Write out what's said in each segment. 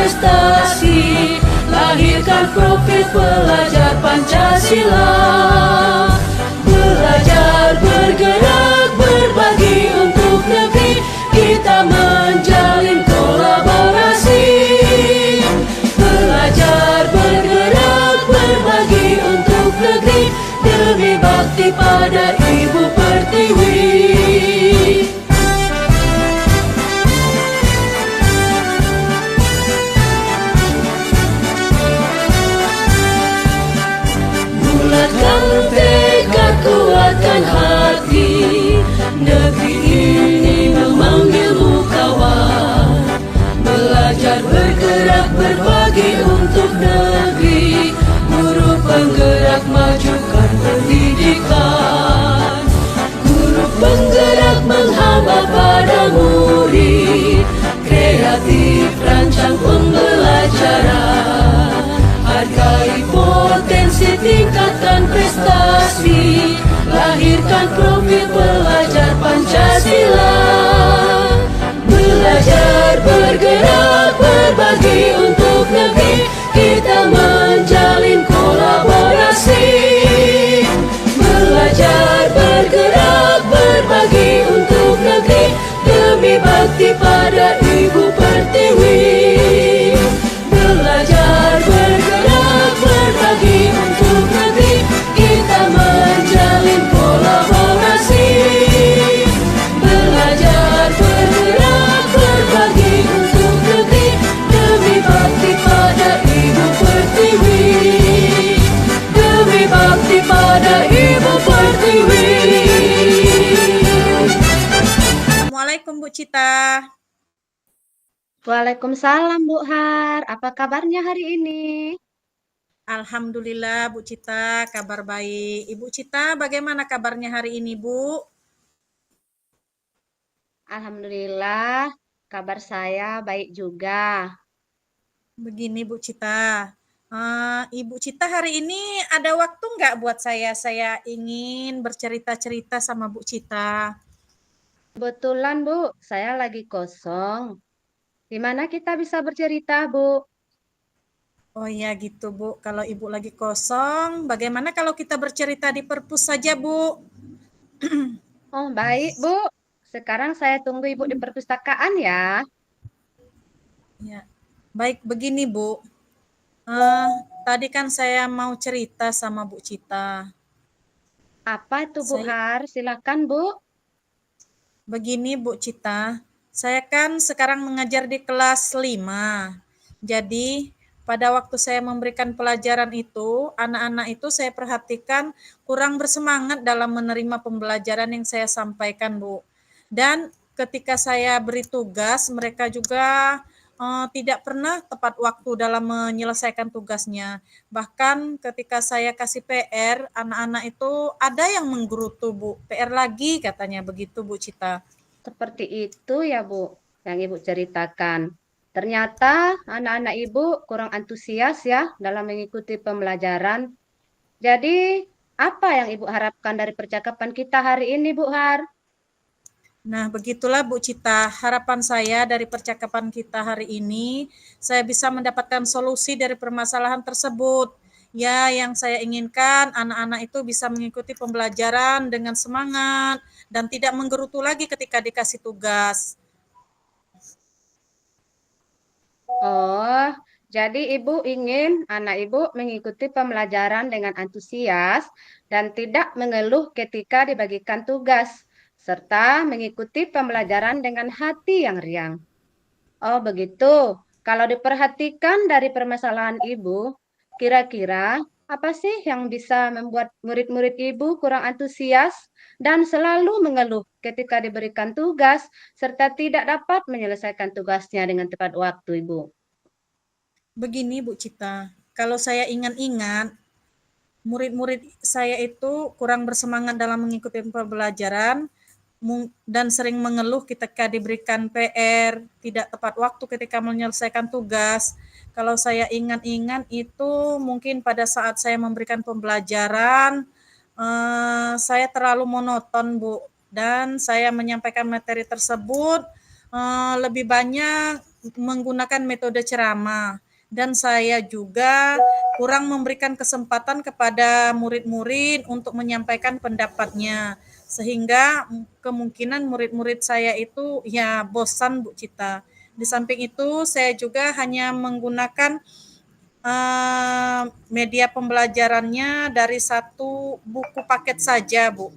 prestasi, lahirkan profil pelajar Pancasila. Belajar, bergerak, berbagi untuk negeri, kita menjalin kolaborasi. Belajar, bergerak, berbagi untuk negeri, demi bakti pada Ibu Pertiwi. Bulatkan tekad, kuatkan hati, negeri ini memanggilmu kawan. Belajar, bergerak, berbagi untuk negeri, guru penggerak, majukan pendidikan. Guru penggerak menghamba pada murid, kreatif rancang pembelajaran. Hargai potensi, tingkatkan prestasi, lahirkan profil pelajar Pancasila. Belajar, bergerak, berbagi untuk negeri, kita menjalin kolaborasi. Belajar, bergerak, berbagi untuk negeri, demi bakti pada Ibu Pertiwi. Belajar, bergerak, berbagi untuk negeri, kita menjalin kolaborasi. Belajar, bergerak, berbagi untuk negeri, demi bakti pada Ibu Pertiwi. Demi bakti pada Ibu Pertiwi. Assalamualaikum Bu Cita. Waalaikumsalam Bu Har, apa kabarnya hari ini? Alhamdulillah Bu Cita, kabar baik. Ibu Cita, bagaimana kabarnya hari ini Bu? Alhamdulillah, kabar saya baik juga. Begini Bu Cita, Ibu Cita hari ini ada waktu nggak buat saya? Saya ingin bercerita-cerita sama Bu Cita. Kebetulan Bu, saya lagi kosong. Gimana kita bisa bercerita Bu? Oh iya gitu Bu, kalau Ibu lagi kosong, bagaimana kalau kita bercerita di perpus saja Bu? Oh baik Bu, sekarang saya tunggu Ibu di perpustakaan ya. Ya. Baik, begini Bu. Tadi kan saya mau cerita sama Bu Cita. Apa itu Bu Saya- Har? Silakan Bu. Begini Bu Cita, saya kan sekarang mengajar di kelas 5. Jadi pada waktu saya memberikan pelajaran itu, anak-anak itu saya perhatikan kurang bersemangat dalam menerima pembelajaran yang saya sampaikan Bu. Dan ketika saya beri tugas, mereka juga tidak pernah tepat waktu dalam menyelesaikan tugasnya. Bahkan ketika saya kasih PR, anak-anak itu ada yang menggerutu Bu, PR lagi katanya begitu Bu Cita. Seperti itu ya Bu, yang Ibu ceritakan. Ternyata anak-anak Ibu kurang antusias ya dalam mengikuti pembelajaran. Jadi, apa yang Ibu harapkan dari percakapan kita hari ini, Bu Har? Nah, begitulah Bu Cita, harapan saya dari percakapan kita hari ini, saya bisa mendapatkan solusi dari permasalahan tersebut. Ya, yang saya inginkan anak-anak itu bisa mengikuti pembelajaran dengan semangat dan tidak menggerutu lagi ketika dikasih tugas. Oh, jadi Ibu ingin anak Ibu mengikuti pembelajaran dengan antusias dan tidak mengeluh ketika dibagikan tugas, serta mengikuti pembelajaran dengan hati yang riang. Oh, begitu. Kalau diperhatikan dari permasalahan Ibu, kira-kira apa sih yang bisa membuat murid-murid Ibu kurang antusias dan selalu mengeluh ketika diberikan tugas serta tidak dapat menyelesaikan tugasnya dengan tepat waktu, Ibu? Begini Bu Cita, kalau saya ingat-ingat, murid-murid saya itu kurang bersemangat dalam mengikuti pembelajaran dan sering mengeluh ketika diberikan PR, tidak tepat waktu ketika menyelesaikan tugas. Kalau saya ingat-ingat itu mungkin pada saat saya memberikan pembelajaran, saya terlalu monoton Bu, dan saya menyampaikan materi tersebut lebih banyak menggunakan metode ceramah, dan saya juga kurang memberikan kesempatan kepada murid-murid untuk menyampaikan pendapatnya, sehingga kemungkinan murid-murid saya itu ya bosan, Bu Cita. Di samping itu saya juga hanya menggunakan media pembelajarannya dari satu buku paket saja, Bu.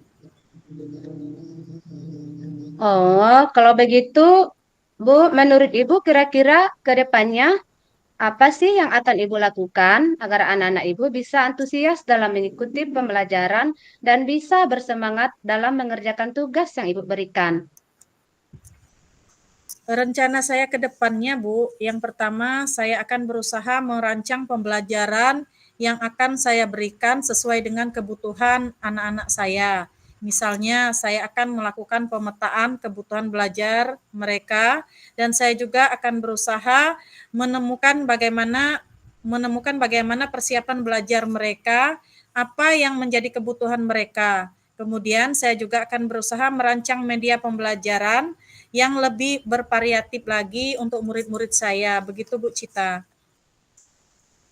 Oh, kalau begitu, Bu, menurut Ibu kira-kira ke depannya apa sih yang akan Ibu lakukan agar anak-anak Ibu bisa antusias dalam mengikuti pembelajaran dan bisa bersemangat dalam mengerjakan tugas yang Ibu berikan? Rencana saya ke depannya, Bu, yang pertama saya akan berusaha merancang pembelajaran yang akan saya berikan sesuai dengan kebutuhan anak-anak saya. Misalnya, saya akan melakukan pemetaan kebutuhan belajar mereka, dan saya juga akan berusaha menemukan bagaimana persiapan belajar mereka, apa yang menjadi kebutuhan mereka. Kemudian saya juga akan berusaha merancang media pembelajaran yang lebih bervariatif lagi untuk murid-murid saya. Begitu, Bu Cita.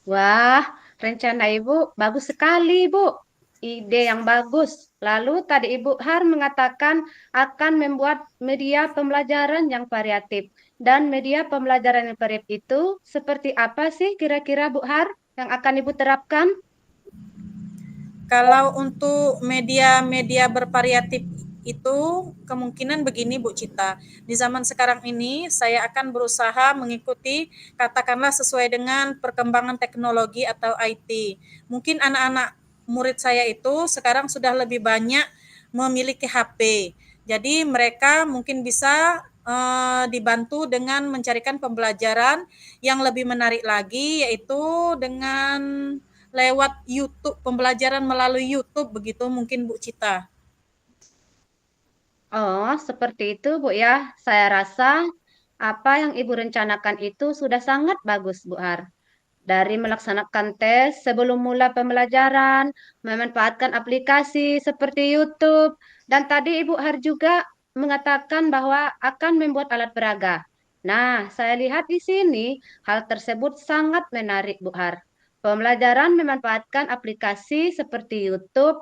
Wah, rencana Ibu bagus sekali, Bu. Ide yang bagus. Lalu tadi Ibu Har mengatakan akan membuat media pembelajaran yang variatif. Dan media pembelajaran yang variatif itu seperti apa sih kira-kira Bu Har yang akan Ibu terapkan? Kalau untuk media-media bervariatif itu kemungkinan begini, Bu Cita. Di zaman sekarang ini saya akan berusaha mengikuti, katakanlah sesuai dengan perkembangan teknologi atau IT. Mungkin anak-anak murid saya itu sekarang sudah lebih banyak memiliki HP. Jadi mereka mungkin bisa dibantu dengan mencarikan pembelajaran yang lebih menarik lagi, yaitu dengan lewat YouTube, pembelajaran melalui YouTube, begitu mungkin, Bu Cita. Oh, seperti itu, Bu ya. Saya rasa apa yang Ibu rencanakan itu sudah sangat bagus, Bu Har. Dari melaksanakan tes sebelum mula pembelajaran, memanfaatkan aplikasi seperti YouTube, dan tadi Ibu Har juga mengatakan bahwa akan membuat alat peraga. Nah, saya lihat di sini hal tersebut sangat menarik, Bu Har. Pembelajaran memanfaatkan aplikasi seperti YouTube,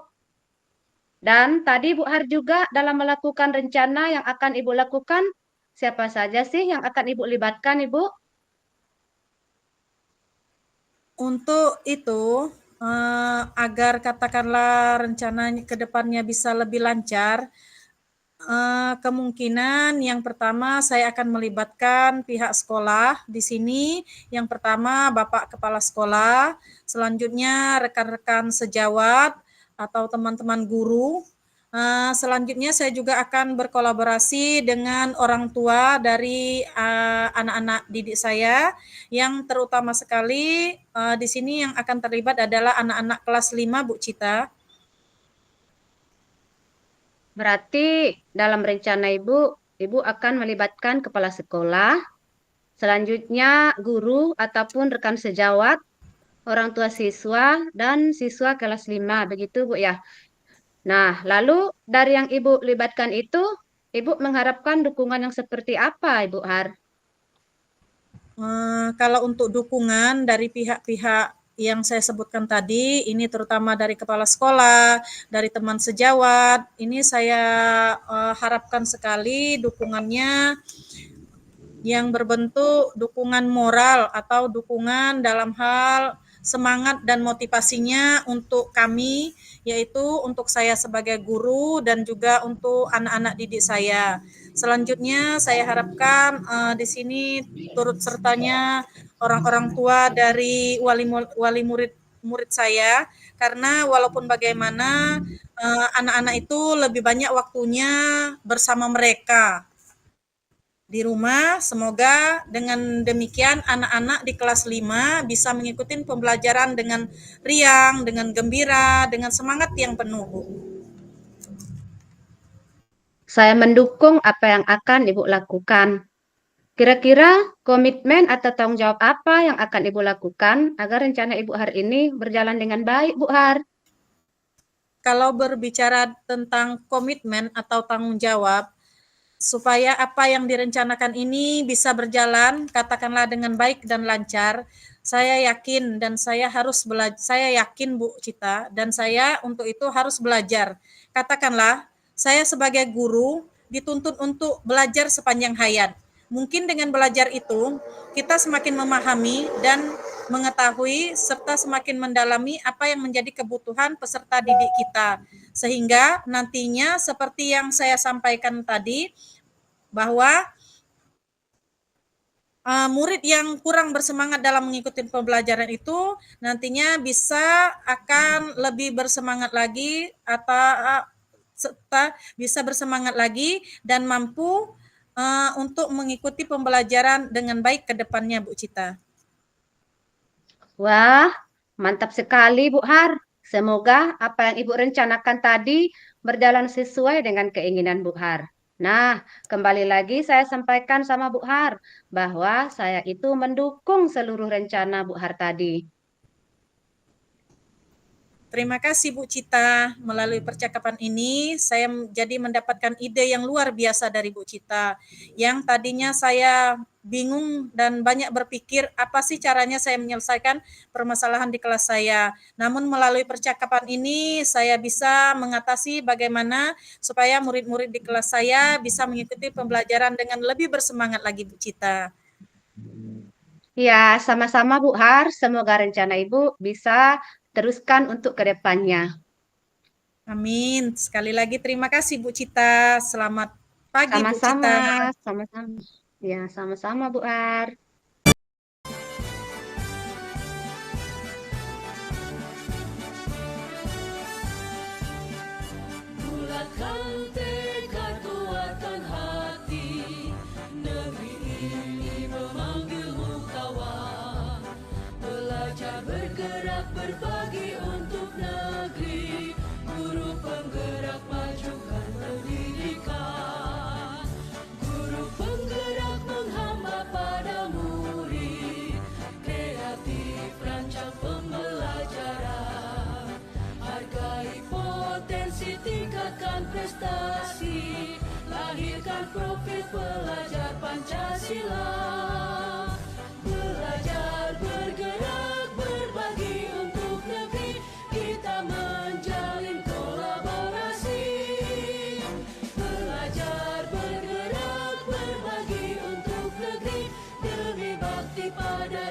dan tadi Bu Har juga dalam melakukan rencana yang akan Ibu lakukan, siapa saja sih yang akan Ibu libatkan, Ibu? Untuk itu, agar katakanlah rencananya ke depannya bisa lebih lancar, kemungkinan yang pertama saya akan melibatkan pihak sekolah di sini. Yang pertama Bapak Kepala Sekolah, selanjutnya rekan-rekan sejawat atau teman-teman guru. Selanjutnya saya juga akan berkolaborasi dengan orang tua dari anak-anak didik saya, yang terutama sekali di sini yang akan terlibat adalah anak-anak kelas 5, Bu Cita. Berarti dalam rencana Ibu, Ibu akan melibatkan kepala sekolah, selanjutnya guru ataupun rekan sejawat, orang tua siswa, dan siswa kelas 5, begitu Bu ya. Nah, lalu dari yang Ibu libatkan itu, Ibu mengharapkan dukungan yang seperti apa, Ibu Har? Kalau untuk dukungan dari pihak-pihak yang saya sebutkan tadi, ini terutama dari kepala sekolah, dari teman sejawat, ini saya harapkan sekali dukungannya yang berbentuk dukungan moral atau dukungan dalam hal semangat dan motivasinya untuk kami, yaitu untuk saya sebagai guru dan juga untuk anak-anak didik saya. Selanjutnya saya harapkan di sini turut sertanya orang-orang tua dari wali murid saya, karena walaupun bagaimana anak-anak itu lebih banyak waktunya bersama mereka di rumah. Semoga dengan demikian anak-anak di kelas 5 bisa mengikuti pembelajaran dengan riang, dengan gembira, dengan semangat yang penuh, Bu. Saya mendukung apa yang akan Ibu lakukan. Kira-kira komitmen atau tanggung jawab apa yang akan Ibu lakukan agar rencana Ibu Har ini berjalan dengan baik, Bu Har? Kalau berbicara tentang komitmen atau tanggung jawab, supaya apa yang direncanakan ini bisa berjalan, katakanlah dengan baik dan lancar. Saya yakin dan saya harus belajar. Saya yakin Bu Cita dan saya untuk itu harus belajar. Katakanlah saya sebagai guru dituntut untuk belajar sepanjang hayat. Mungkin dengan belajar itu kita semakin memahami dan mengetahui serta semakin mendalami apa yang menjadi kebutuhan peserta didik kita. Sehingga nantinya seperti yang saya sampaikan tadi bahwa murid yang kurang bersemangat dalam mengikuti pembelajaran itu nantinya bisa akan lebih bersemangat lagi atau serta bisa bersemangat lagi dan mampu untuk mengikuti pembelajaran dengan baik ke depannya, Bu Cita. Wah, mantap sekali Bu Har. Semoga apa yang Ibu rencanakan tadi berjalan sesuai dengan keinginan Bu Har. Nah, kembali lagi saya sampaikan sama Bu Har bahwa saya itu mendukung seluruh rencana Bu Har tadi. Terima kasih Bu Cita. Melalui percakapan ini saya jadi mendapatkan ide yang luar biasa dari Bu Cita. Yang tadinya saya bingung dan banyak berpikir apa sih caranya saya menyelesaikan permasalahan di kelas saya. Namun melalui percakapan ini saya bisa mengatasi bagaimana supaya murid-murid di kelas saya bisa mengikuti pembelajaran dengan lebih bersemangat lagi Bu Cita. Ya, sama-sama Bu Har. Semoga rencana Ibu bisa teruskan untuk ke depannya. Amin. Sekali lagi terima kasih Bu Cita. Selamat pagi Bu Sama-sama, Cita. sama-sama. Ya, sama-sama Bu Har. Bulatkan tekad, kuatkan hati. Negeri ini memanggilmu kawan. Belajar bergerak berbagi untuk negeri. Guru penggerak majukan pendidikan. Guru penggerak menghamba pada murid. Kreatif rancang pembelajaran. Hargai potensi, tingkatkan prestasi. Lahirkan profil pelajar Pancasila. Belajar bergerak berbagi untuk negeri. Kita menjalin kolaborasi. Belajar bergerak berbagi untuk negeri. Demi bakti pada